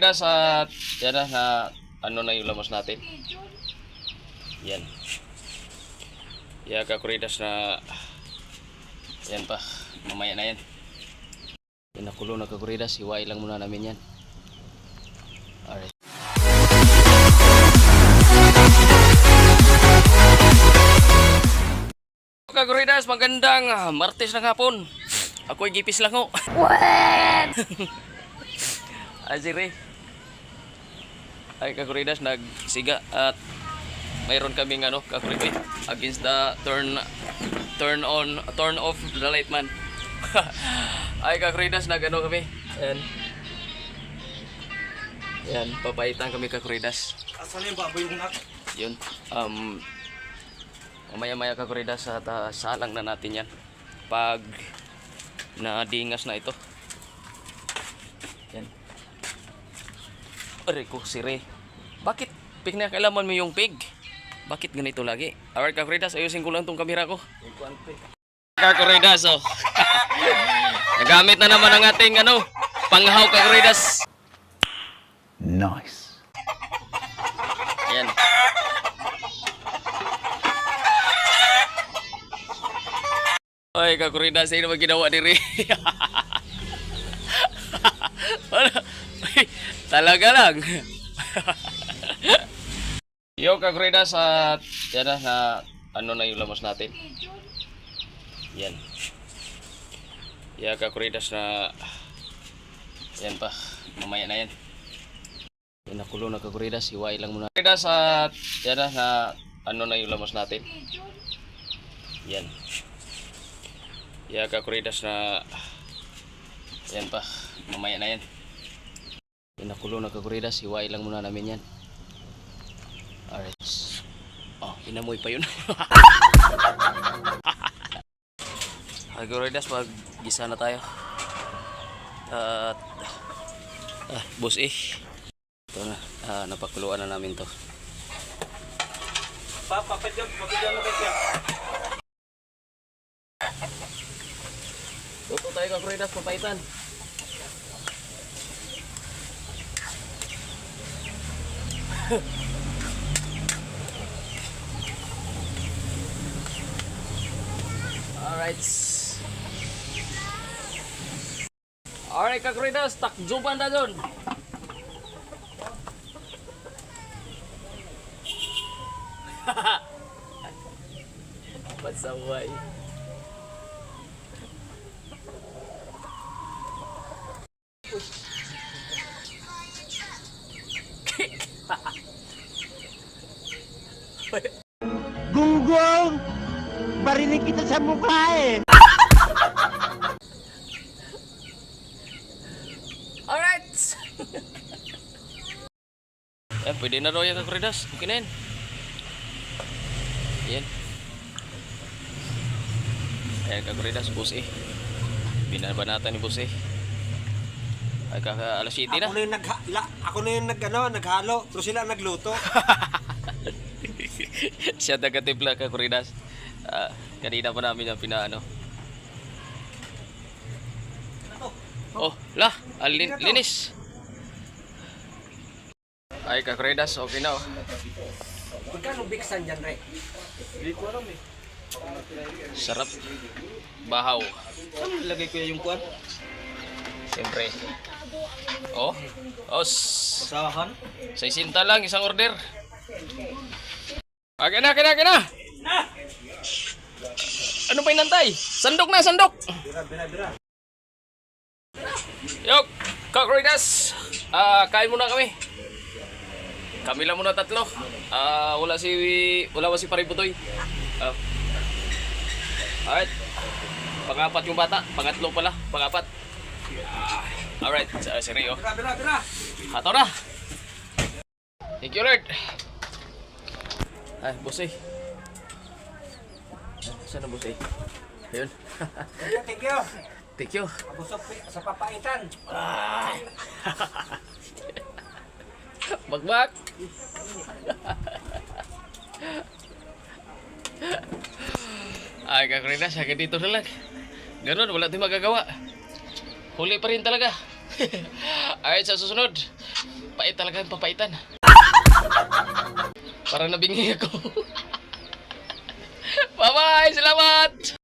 Kakuridas at yan na ano na yung lamos natin. Yan. Yan kakuridas na yan pa. Mamaya na yan. Yan nakulo na kakuridas. Hiwain lang muna namin yan. Alright. Kakuridas, magandang Martes ng hapon. Ako'y gipis lang ho. What? Azire. Ay kakuridas nagsiga at mayroon kaming kakuridas against the turn off the light man. Ay kakuridas kami. Yan, papaitan kami kakuridas. Asan yung baboy mo nga? Yun. Mamaya-maya kakuridas at salang na natin yan. Pag nadingas na ito. Yan. Aray ko, sire. Bakit pinakailaman mo yung pig? Bakit ganito lagi? Alright kakuridas, ayusin ko lang tong kamera ko. Kakuridas, oh. Nagamit na naman ang ating panghaw kakuridas. Nice. Yan. Ay, kakuridas, sino ba ginawa diri? Talaga lang. Yo, kakuridas at yan na ano na yung lamos natin. Yan. Yan, kakuridas na yan pa. Mamaya na yan. Yan, nakulo na kakuridas. Hiwain lang muna. Kakuridas at yan na ano na yung lamos natin. Yan. Yan, kakuridas na yan pa. Mamaya na yan. Yan, nakulo na kakuridas. Hiwain lang muna namin yan. Alright. Oh, inamoy pa yun. Kakuridas, mag-gisa na tayo. At boss ito na, napakuluan na namin to. Papagyan mo kaya. Luto tayo kakuridas, papaitan. Alright kakuridas, takjuban na dun. Pasaway. Gunggong! Barinig kita sa mukha eh! Alright! Pwede na raw yung kakuridas. Okay na yan. Yan. Ayan kakuridas, boss binabanatan ni boss ay kaka alas 7 na. Ako na yung naghalo, pero sila nagluto. Siya taga-timpla kakuridas. Kanina pa namin yung pinaano. Oh, linis. Ay kakuridas, okay na oh. Magkano biksan dyan, Re? Hindi ko alam eh. Sarap. Bahaw. Saan lagay ko yung kuwan? Siyempre. Oh. Pasahan? 60 lang, isang order. Akin na. Ano pa inantay? Sandok na. Bira. Yok, kakuridas. Kain muna kami. Kami lang muna tatlo. Wala si Paributoy. Alright. Pangapat yung bata. Pangatlo pala. Pangapat. Alright. Si Rio. Bira. Hato na. Thank you, Lord. Ay, boss Saan na boss Ayun. Thank you. Thank you. Abusok sa papaitan. Bagbak. Ay, kakuridas, hanggang dito na lang. Ganun, wala tayong magagawa. Huli pa rin talaga. Alright, sa susunod. Pait talaga yung papaitan. Parang nabingi ako. Bye-bye! Salamat!